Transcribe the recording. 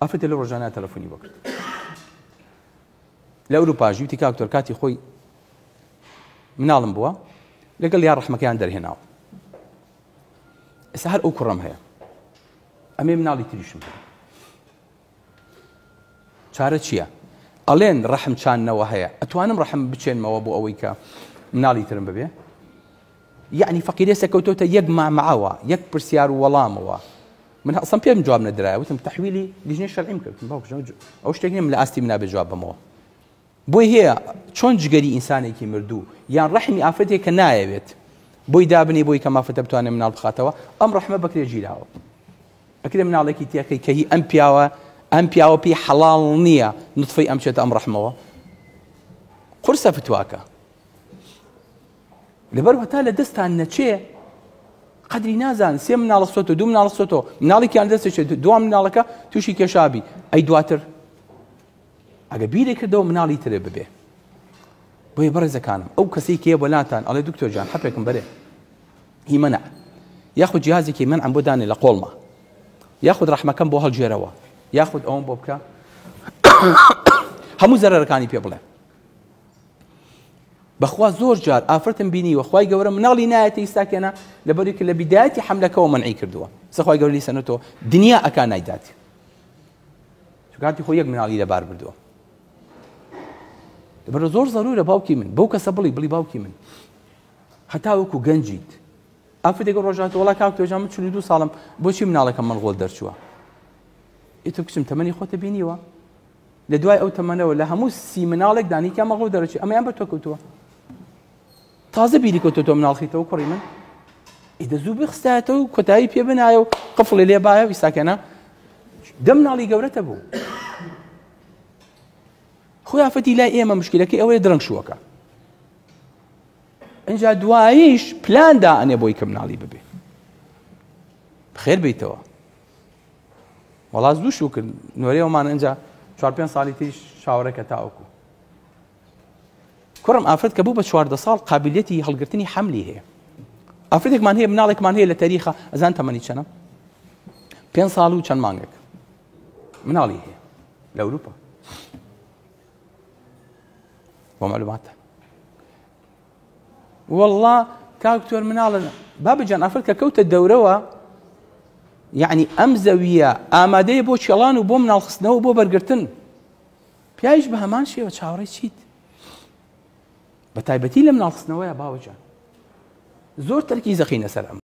ئافرەتێ لەو ڕۆژانە تەلەفۆنی بۆ کرد لە ئەوروپاژی وتی کاکتۆر کاتی خۆی مناڵم بووە لەگەڵ یا ڕەحمەکەیان دەرهێناوە ئێستا هەر ئەو کوڕەم هەیە ئەمێ مناڵی تریشم هەیە چارە چییە؟ ئەڵێن ڕەحم چاننەوە هەیە ئەتوانم ڕەحم بچێنمەوە بۆ ئەوەی کە مناڵی ترم ببێ یعنی فەقیرێ سەکەوتۆتە یەک مامەعەوە یەک پرسیار و وەڵامەوە من ئەسڵەن پێم جواب نەدرایە وتم تەحویلی لیژنەی شەرعیم کردم باوکش ئەو شتێک نییە من لە ئاستی منابێ جواب بمەوە بۆی هەیە چۆن جگەری ئینسانێکی مردوو یان ڕەحمی ئافرەتێک کە نایەوێت بۆی دابنێ بۆی کە مافرەتە بتوانێت مناڵ بخاتەوە ئەم ڕەحمە بەکرێ گیراوە ئەکرێ مناڵێکی تیاکەی کە هی ئەم پیاوە پێی حەڵاڵ نییە نوتفەی ئەم چێتە ئەم ڕەحمەوە قورسە فتواکە لەبەرەوە تا لە دەستان نەچێ قەدری نازان سێ مناڵە سۆتۆ دوو مناڵە سۆتۆ مناڵێکیان دەستێت دوام مناڵەکە تووشی کێشابی ئەی دواتر ئەگە بیرێک کردەوە مناڵی ترێ ببێ بۆیە بەڕێزەکانم ئەو کەسەی کێ بۆ لاتان ئەڵێ دکتۆر جان حەپێکم بەرێ هی مەنع یاخود جیهازێکی مەنعم بۆ دانێ لە قۆڵمە یاخود ڕەحمەکەم بۆ هەڵگێرەوە یاخود ئەوم بۆ بکە هەموو زەرەرەکانی پێ بڵێ بەخوا زۆر جار ئافرەتم بینیوە خوای گەورە مناڵی نایەتە ئیساکێنە لەبەری کە لە بیدایەتی حەملەکەەوە مەنعی کردووە سە خوای گەورە لیسەنەتەوە دنیا ئەکا نایداتی چونکاتی خۆ یەک مناڵی لەبار بردووە لەبەرە زۆر زەرورە باوکی من بەو کەسە بڵی باوکی من هەتا وەکو گەنجیت ئافرەتێک ڕۆژات وڵا کاکتۆر جان من 42 ساڵم بۆچی مناڵەکەم مەنغۆڵ دەرچووە ئیتر کچم تەمەنی خۆتە بینیوە لە دوای ئەو تەمەنەوە لە هەموو سی مناڵێک دانیکە مەغڵ دەرەچی ئەمەیان بە تۆ کەوتووە تازە بیری کەوتۆ مناڵخیتەوە کوڕی من ئیدە زوو بخستایەتەوە و کۆتایی پێ بنایە و قفڵی لێ باە ئیساکەنە دە مناڵی گەورەتە بوو خۆی ئافەتی لای ئێمە مشکلەکەی ئەوەیە درەنگ شووەکە ئەنجا دواییش پلاندا ئەنێ بۆی کە مناڵی ببێ بخێر بیتەوە وەڵاز دوو شو کرد نوێرەوەمان ئەنجا 4-5 ساڵی تریش شاوەڕێکە تاوەکو کوڕم ئافرەت کە بوو بە 14 ساڵ قابلیەتی هەڵگرتنی حەملی هەیە ئافرەتێکمان هەیە مناڵێکمان هەیە لە تاریخە ئەزان تەمەنی چەنە 5 ساڵ و چەند مانگێک مناڵی هەیە لە ئەوروپا بۆ مەلوماتە وەڵڵا کاکتۆر مناڵە بابەجان ئافرەت کە کەوتە دەورەوە یعنی ئەم زەویە ئامادەیە بۆ چێڵان و بۆ مناڵخستنەوە بۆ بەرگرتن پیاویش بە هەمان شێوە چاوەڕێی چیت بە تایبەتی لە مناڵخستنەوەیە باوەجان زۆر تەرکی زەخینە سەر ئەم